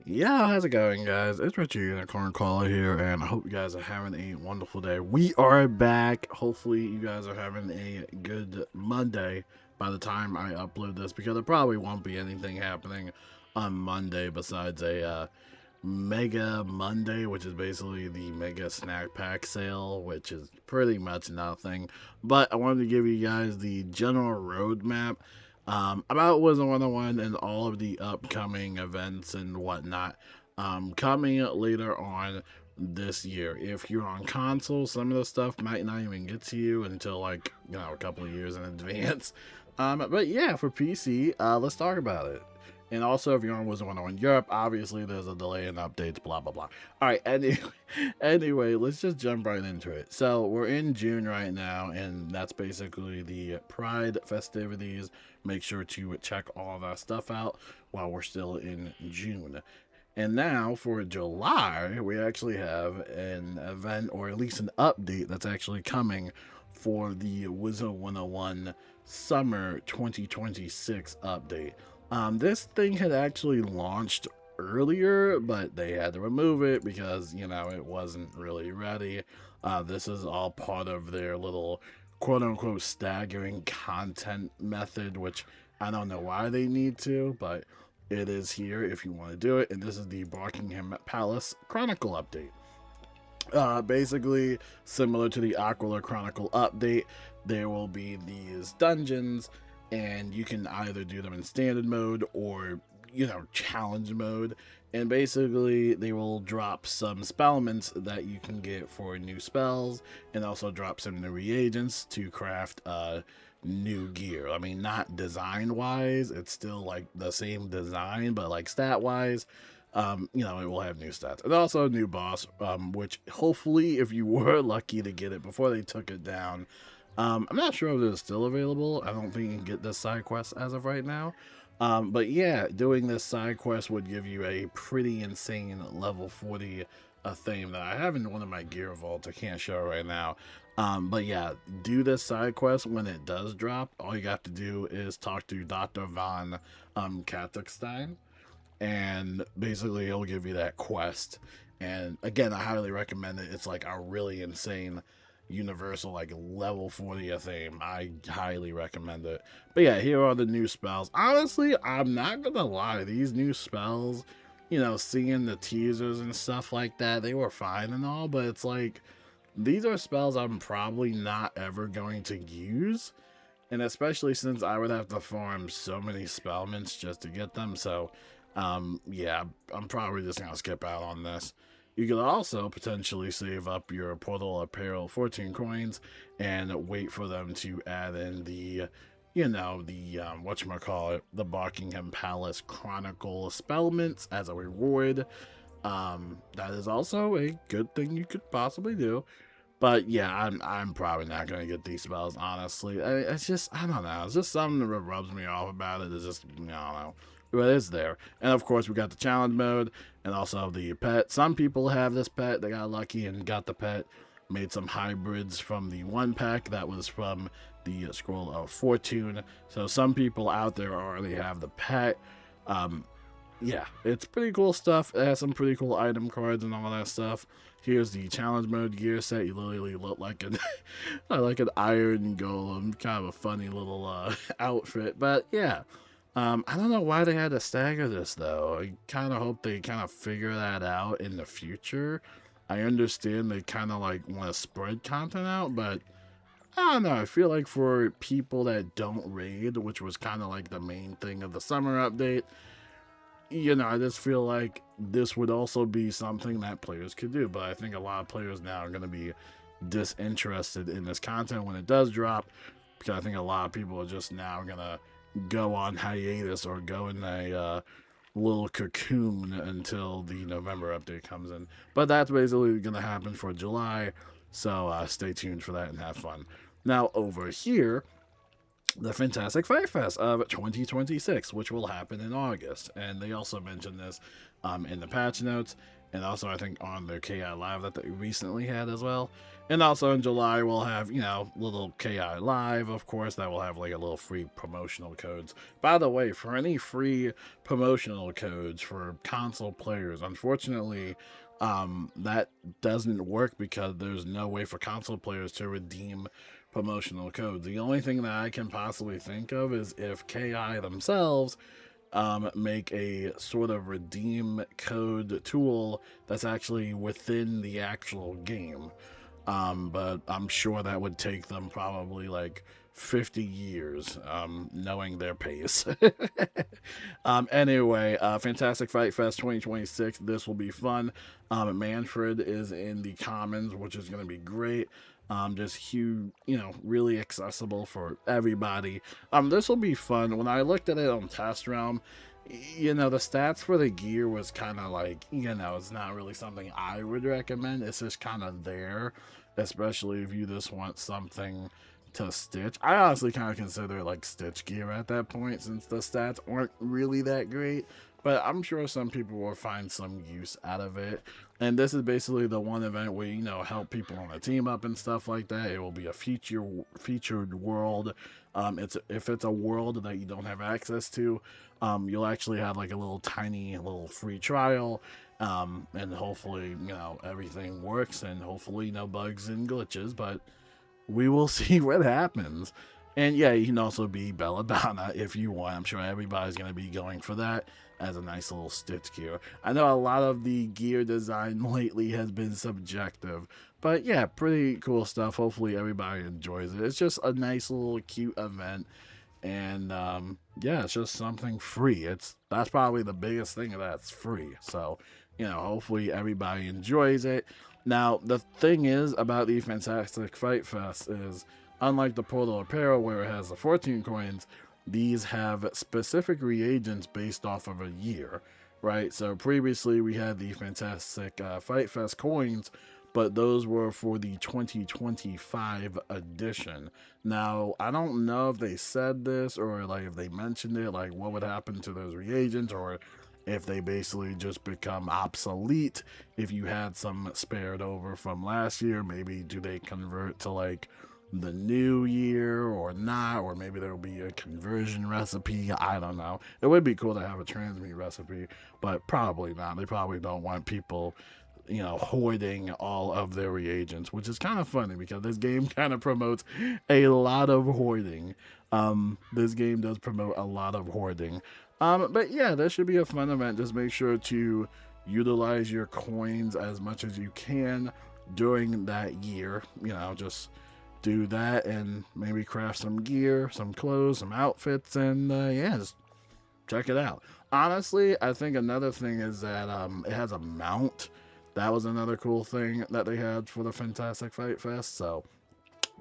Yeah, how's it going, guys? It's Richie Unicorn Caller here, and I hope you guys are having a wonderful day. We are back. Hopefully, you guys are having a good Monday by the time I upload this, because there probably won't be anything happening on Monday besides a Mega Monday, which is basically the Mega Snack Pack sale, which is pretty much nothing. But I wanted to give you guys the general roadmap about Wizard101 and all of the upcoming events and whatnot coming later on this year. If you're on console, some of the stuff might not even get to you until like a couple of years in advance. But yeah, for PC, let's talk about it. And also, if you're on Wizard101 Europe, obviously there's a delay in updates, blah, blah, blah. All right, anyway, let's just jump right into it. So we're in June right now, and that's basically the Pride festivities. Make sure to check all of our stuff out while we're still in June. And now for July, we actually have an event, or at least an update, that's actually coming for the Wizard101 Summer 2026 update. This thing had actually launched earlier, but they had to remove it because, it wasn't really ready. This is all part of their little quote-unquote staggering content method, which I don't know why they need to, but it is here if you want to do it. And this is the Buckingham Palace Chronicle update. Basically, similar to the Aquila Chronicle update, there will be these dungeons, and you can either do them in standard mode or challenge mode, and basically they will drop some spellments that you can get for new spells, and also drop some new reagents to craft new gear. I mean, not design wise, it's still like the same design, but like stat wise, it will have new stats, and also a new boss, which hopefully, if you were lucky to get it before they took it down, I'm not sure if it's still available. I don't think you can get this side quest as of right now. But yeah, doing this side quest would give you a pretty insane level 40 theme that I have in one of my gear vaults. I can't show right now. But yeah, do this side quest when it does drop. All you got to do is talk to Dr. Von Katekstein, and basically he'll give you that quest. And again, I highly recommend it. It's like a really insane universal like level 40 theme. I highly recommend it. But yeah, here are the new spells. Honestly, I'm not gonna lie, these new spells, seeing the teasers and stuff like that, they were fine and all, but it's like these are spells I'm probably not ever going to use, and especially since I would have to farm so many spellments just to get them. So yeah, I'm probably just gonna skip out on this. You could also potentially save up your Portal Apparel 14 coins and wait for them to add in the, whatchamacallit, the Buckingham Palace Chronicle spellments as a reward. That is also a good thing you could possibly do. But yeah, I'm probably not going to get these spells, honestly. It's just, I don't know. It's just something that rubs me off about it. It's just, I don't know. But it is there. And of course, we got the challenge mode and also the pet. Some people have this pet. They got lucky and got the pet. Made some hybrids from the one pack that was from the Scroll of Fortune. So some people out there already have the pet. Yeah, it's pretty cool stuff. It has some pretty cool item cards and all that stuff. Here's the challenge mode gear set. You literally look like an like an iron golem. Kind of a funny little outfit. But yeah, I don't know why they had to stagger this though. I kind of hope they kind of figure that out in the future. I understand they kind of like want to spread content out, but I don't know. I feel like for people that don't raid, which was kind of like the main thing of the summer update, I just feel like this would also be something that players could do. But I think a lot of players now are going to be disinterested in this content when it does drop, because I think a lot of people are just now going to go on hiatus or go in a little cocoon until the November update comes in. But that's basically going to happen for July, so stay tuned for that and have fun. Now over here, the Fantastic Fight Fest of 2026, which will happen in August, and they also mentioned this in the patch notes. and also I think on their KI Live that they recently had as well. And also in July we'll have, you know, little KI Live, of course, that will have like a little free promotional codes. By the way, for any free promotional codes for console players, unfortunately, that doesn't work because there's no way for console players to redeem promotional codes. The only thing that I can possibly think of is if KI themselves make a sort of redeem code tool that's actually within the actual game. But I'm sure that would take them probably like 50 years, knowing their pace. Anyway, Fantastic Fight Fest 2026. This will be fun. Manfred is in the commons, which is going to be great. Just huge, you know, really accessible for everybody. This will be fun. When I looked at it on Test Realm, you know, the stats for the gear was kind of like, you know, it's not really something I would recommend. It's just kind of there, especially if you just want something to stitch. I honestly kind of consider it like stitch gear at that point, since the stats aren't really that great, but I'm sure some people will find some use out of it. And this is basically the one event where, you know, help people on a team up and stuff like that. It will be a featured world. If it's a world that you don't have access to, you'll actually have like a little tiny little free trial, and hopefully, you know, everything works, and hopefully no bugs and glitches, but we will see what happens. And yeah, you can also be Belladonna if you want. I'm sure everybody's going to be going for that as a nice little stitch gear. I know a lot of the gear design lately has been subjective, but yeah, pretty cool stuff. Hopefully everybody enjoys it. It's just a nice little cute event, and yeah, it's just something free. That's probably the biggest thing, that's free. So, you know, hopefully everybody enjoys it. Now, the thing is about the Fantastic Fight Fest is, unlike the Portal Apparel where it has the 14 coins, these have specific reagents based off of a year, right? So previously we had the Fantastic Fight Fest coins, but those were for the 2025 edition. Now, I don't know if they said this, or like if they mentioned it, like what would happen to those reagents, or if they basically just become obsolete if you had some spared over from last year. Maybe do they convert to like the new year or not, or maybe there'll be a conversion recipe. I don't know. It would be cool to have a transmute recipe, but probably not. They probably don't want people, you know, hoarding all of their reagents, which is kind of funny because this game kind of promotes a lot of hoarding. This game does promote a lot of hoarding. But yeah, that should be a fun event. Just make sure to utilize your coins as much as you can during that year. You know, just do that and maybe craft some gear, some clothes, some outfits, and yeah, just check it out. Honestly, I think another thing is that it has a mount. That was another cool thing that they had for the Fantastic Fight Fest, so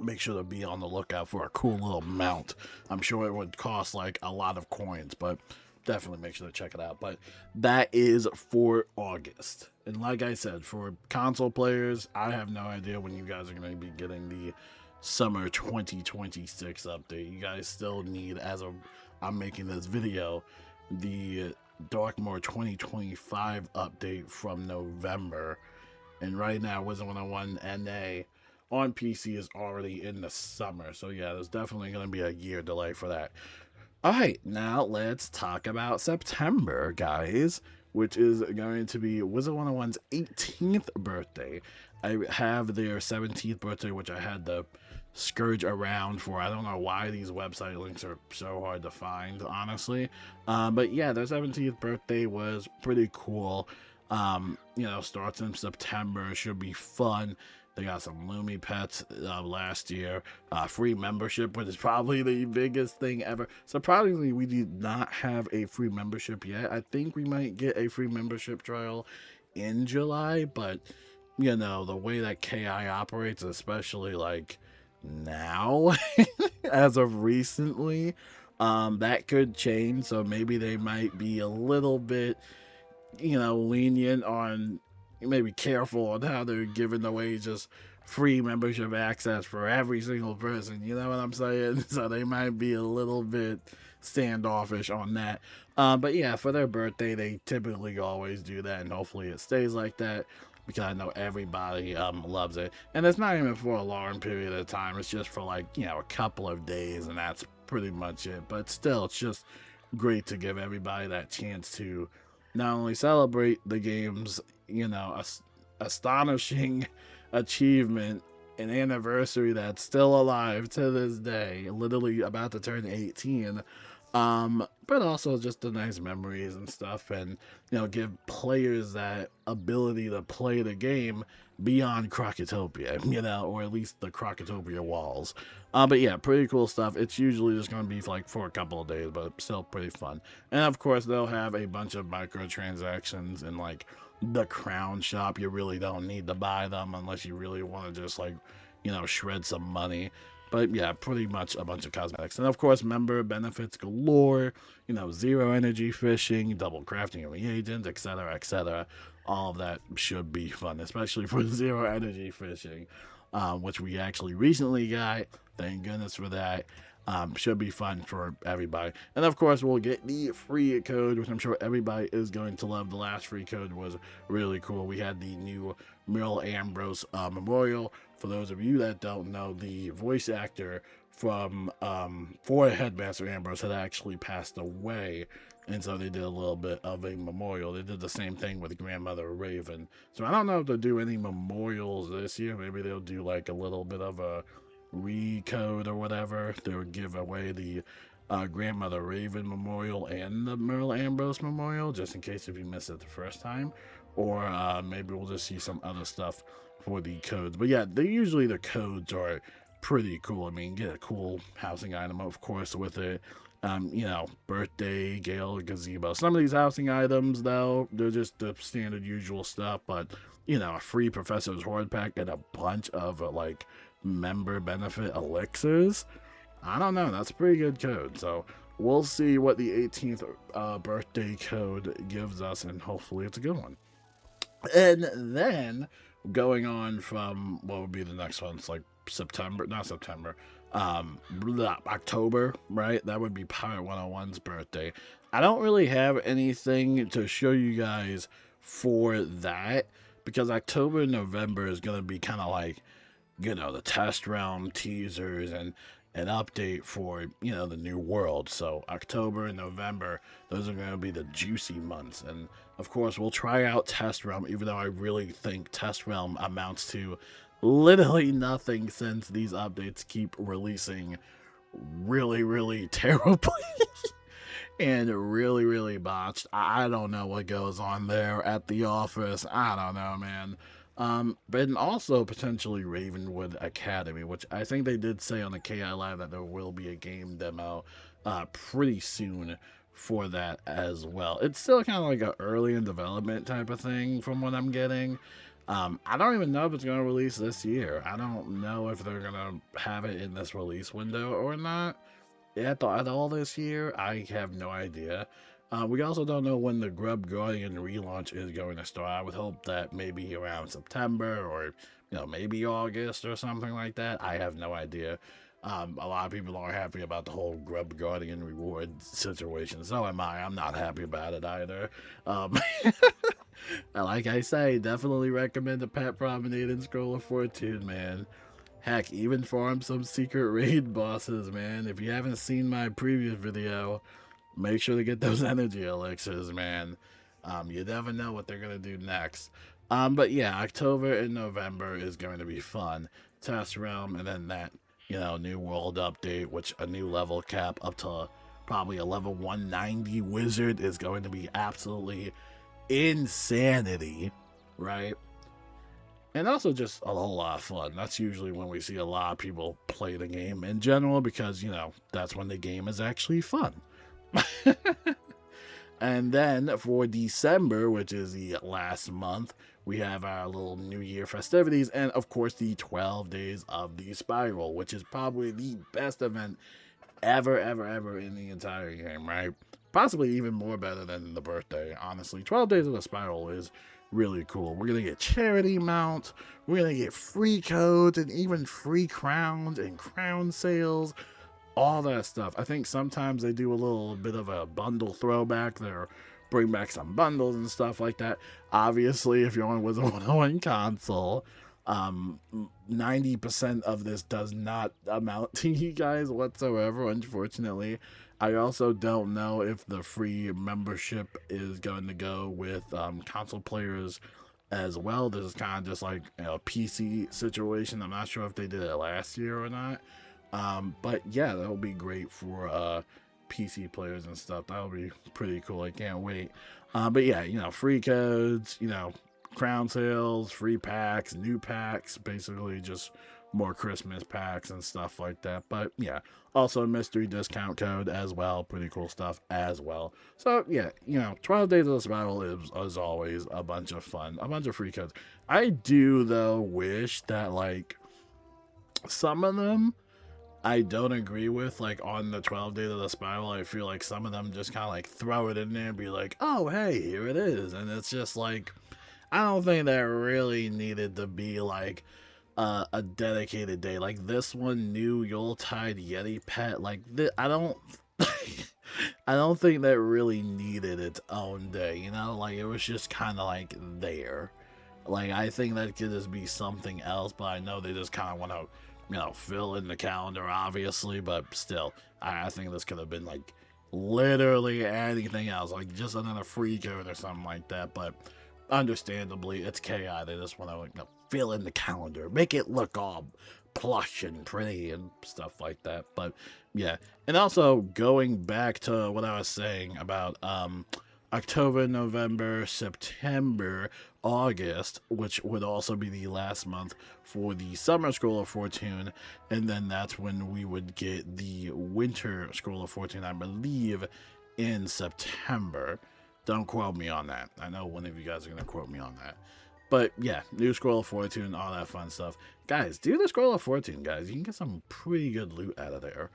make sure to be on the lookout for a cool little mount. I'm sure it would cost like a lot of coins, but definitely make sure to check it out. But that is for August. And like I said, for console players, I have no idea when you guys are going to be getting the summer 2026 update. You guys still need, as of I'm making this video, the Darkmoor 2025 update from November. And right now, Wizard101 NA on PC is already in the summer. So yeah, there's definitely going to be a year delay for that. Alright, now let's talk about September, guys, which is going to be Wizard101's 18th birthday. I have their 17th birthday, which I had to scourge around for. I don't know why these website links are so hard to find, honestly. But yeah, their 17th birthday was pretty cool. You know, starts in September, should be fun. They got some Lumi pets last year. Free membership, which is probably the biggest thing ever. Surprisingly, we did not have a free membership yet. I think we might get a free membership trial in July, but you know, the way that KI operates, especially like now, as of recently, that could change. So maybe they might be a little bit, you know, lenient on, maybe careful on how they're giving away just free membership access for every single person. You know what I'm saying? So they might be a little bit standoffish on that. But yeah, for their birthday, they typically always do that, and hopefully it stays like that, because I know everybody loves it. And it's not even for a long period of time. It's just for like, you know, a couple of days, and that's pretty much it. But still, it's just great to give everybody that chance to not only celebrate the game's, you know, astonishing achievement, an anniversary that's still alive to this day, literally about to turn 18, but also just the nice memories and stuff, and you know, give players that ability to play the game beyond Crocotopia, you know, or at least the Crocotopia walls. But yeah, pretty cool stuff. It's usually just going to be like for a couple of days, but still pretty fun. And of course, they'll have a bunch of microtransactions and like the crown shop. You really don't need to buy them unless you really want to just like, you know, shred some money. But yeah, pretty much a bunch of cosmetics. And of course, member benefits galore, you know, zero energy fishing, double crafting of reagents, etc., etc. All of that should be fun, especially for zero energy fishing, which we actually recently got. Thank goodness for that. Should be fun for everybody. And of course, we'll get the free code, which I'm sure everybody is going to love. The last free code was really cool. We had the new Merle Ambrose memorial. For those of you that don't know, the voice actor from for Headmaster Ambrose had actually passed away, and so they did a little bit of a memorial. They did the same thing with Grandmother Raven. So I don't know if they'll do any memorials this year. Maybe they'll do like a little bit of a recode or whatever. They would give away the Grandmother Raven memorial and the Merle Ambrose memorial, just in case if you missed it the first time. Or maybe we'll just see some other stuff for the codes. But yeah, usually the codes are pretty cool. I mean, get a cool housing item, of course, with it. You know, birthday, gale, gazebo. Some of these housing items, though, they're just the standard usual stuff. But, you know, a free Professor's Horde pack and a bunch of, like, member benefit elixirs. I don't know. That's a pretty good code. So we'll see what the 18th birthday code gives us, and hopefully it's a good one. And then going on from what would be the next one, it's like October, right? That would be Pirate 101's birthday. I don't really have anything to show you guys for that, because October and November is going to be kind of like, you know, the test realm teasers and an update for, you know, the new world. So October and November, those are going to be the juicy months. And of course, we'll try out Test Realm, even though I really think Test Realm amounts to literally nothing, since these updates keep releasing really, really terribly and really, really botched. I don't know what goes on there at the office. I don't know, man. But also potentially Ravenwood Academy, which I think they did say on the KI Live that there will be a game demo pretty soon for that as well. It's still kind of like an early in development type of thing from what I'm getting. I don't even know if it's going to release this year. I don't know if they're going to have it in this release window or not at all this year. I have no idea. We also don't know when the Grub Guardian relaunch is going to start. I would hope that maybe around September, or, you know, maybe August or something like that. I have no idea. A lot of people aren't happy about the whole Grub Guardian reward situation. So am I. I'm not happy about it either. Like I say, definitely recommend the Pet Promenade and Scroll of Fortune, man. Heck, even farm some secret raid bosses, man. If you haven't seen my previous video, make sure to get those energy elixirs, man. You never know what they're going to do next. But yeah, October and November is going to be fun. Test Realm, and then that, you know, new world update, which a new level cap up to probably a level 190 wizard is going to be absolutely insanity, right? And also just a whole lot of fun. That's usually when we see a lot of people play the game in general, because, you know, that's when the game is actually fun. And then for December, which is the last month, we have our little New Year festivities, and of course the 12 days of the Spiral, which is probably the best event ever in the entire game, right? Possibly even more better than the birthday, honestly. 12 days of the Spiral is really cool. We're gonna get charity mounts, we're gonna get free codes, and even free crowns and crown sales. all that stuff. I think sometimes they do a little bit of a bundle throwback there, bring back some bundles and stuff like that. Obviously, if you're on Wizard101 console, 90% of this does not amount to you guys whatsoever, unfortunately. I also don't know if the free membership is going to go with console players as well. This is kind of just like a PC situation. I'm not sure if they did it last year or not. But yeah, that'll be great for PC players and stuff. That'll be pretty cool. I can't wait. But yeah, you know, free codes, you know, crown sales, free packs, new packs, basically just more Christmas packs and stuff like that. But yeah, also a mystery discount code as well. Pretty cool stuff as well. So yeah, you know, 12 Days of the Survival is, as always, a bunch of fun, a bunch of free codes. I do, though, wish that, like, some of them I don't agree with, like, on the 12 Days of the Spiral. I feel like some of them just kind of, like, throw it in there and be like, oh, hey, here it is. And it's just, like, I don't think that really needed to be, like, a dedicated day. Like, this one, new Yuletide Yeti pet, like, I don't... I don't think that really needed its own day, you know? Like, it was just kind of, like, there. Like, I think that could just be something else, but I know they just kind of want to, you know, fill in the calendar, obviously, but still, I think this could have been, like, literally anything else, like, just another free code or something like that, but understandably, it's KI, they just want to, like, you know, fill in the calendar, make it look all plush and pretty and stuff like that. But yeah, and also going back to what I was saying about October, November, September, August, which would also be the last month for the Summer Scroll of Fortune, and then that's when we would get the Winter Scroll of Fortune, I believe, in September. Don't quote me on that. I know one of you guys are going to quote me on that. But yeah, new Scroll of Fortune, all that fun stuff. Guys, do the Scroll of Fortune, guys. You can get some pretty good loot out of there.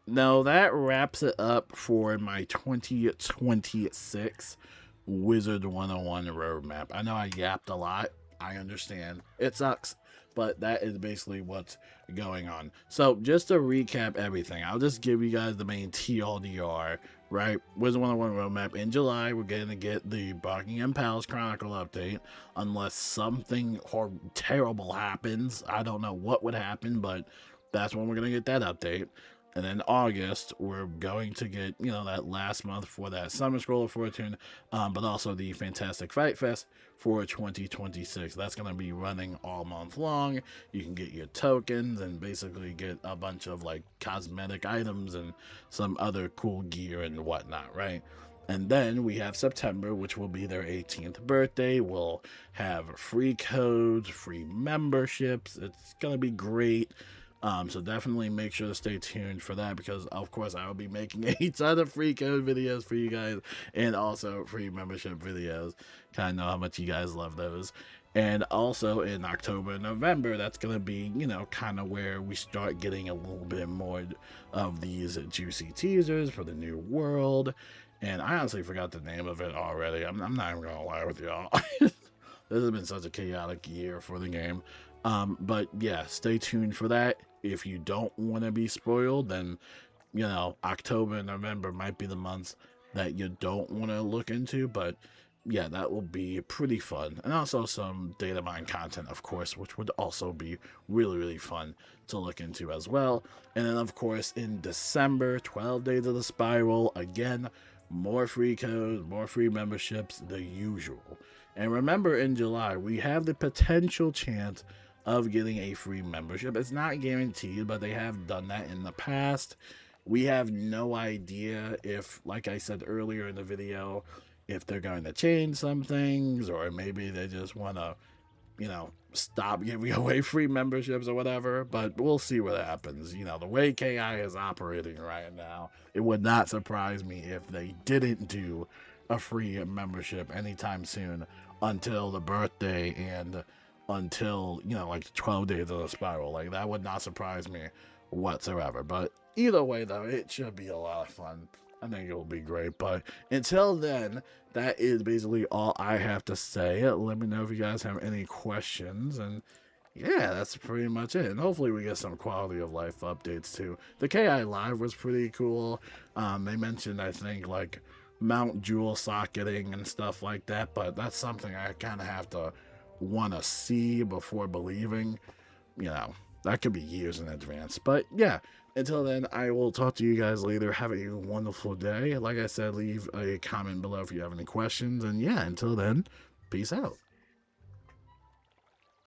Now, that wraps it up for my 2026 Wizard101 roadmap. I know I yapped a lot. I understand. It sucks. But that is basically what's going on. So, just to recap everything, I'll just give you guys the main TLDR, right? Wizard101 roadmap. In July, we're going to get the Buckingham Palace Chronicle update. Unless something terrible happens. I don't know what would happen, but that's when we're going to get that update. And then August, we're going to get, you know, that last month for that Summer Scroll of Fortune, but also the Fantastic Fight Fest for 2026. That's going to be running all month long. You can get your tokens and basically get a bunch of, like, cosmetic items and some other cool gear and whatnot, right? And then we have September, which will be their 18th birthday. We'll have free codes, free memberships. It's going to be great. So definitely make sure to stay tuned for that, because of course I will be making a ton of free code videos for you guys and also free membership videos. Kind of know how much you guys love those. And also in October and November, that's going to be, you know, kind of where we start getting a little bit more of these juicy teasers for the new world. And I honestly forgot the name of it already. I'm not even going to lie with y'all. This has been such a chaotic year for the game. But yeah, stay tuned for that. If you don't want to be spoiled, then, you know, October and November might be the months that you don't want to look into. But yeah, that will be pretty fun. And also some data mine content, of course, which would also be really, really fun to look into as well. And then, of course, in December, 12 Days of the Spiral, again, more free codes, more free memberships, the usual. And remember, in July, we have the potential chance of getting a free membership. It's not guaranteed, but they have done that in the past. We have no idea if, like I said earlier in the video, if they're going to change some things, or maybe they just want to, you know, stop giving away free memberships or whatever. But we'll see what happens. You know, the way KI is operating right now, it would not surprise me if they didn't do a free membership anytime soon until the birthday and until, you know, like 12 Days of the Spiral. Like, that would not surprise me whatsoever. But either way, though, it should be a lot of fun. I think it will be great. But until then, that is basically all I have to say. Let me know if you guys have any questions. And yeah, that's pretty much it. And hopefully we get some quality of life updates too. The KI Live was pretty cool. They mentioned, I think, like mount jewel socketing and stuff like that, but that's something I kind of have to want to see before believing. You know, that could be years in advance. But yeah, until then, I will talk to you guys later. Have a wonderful day. Like I said, leave a comment below if you have any questions. And yeah, until then, peace out.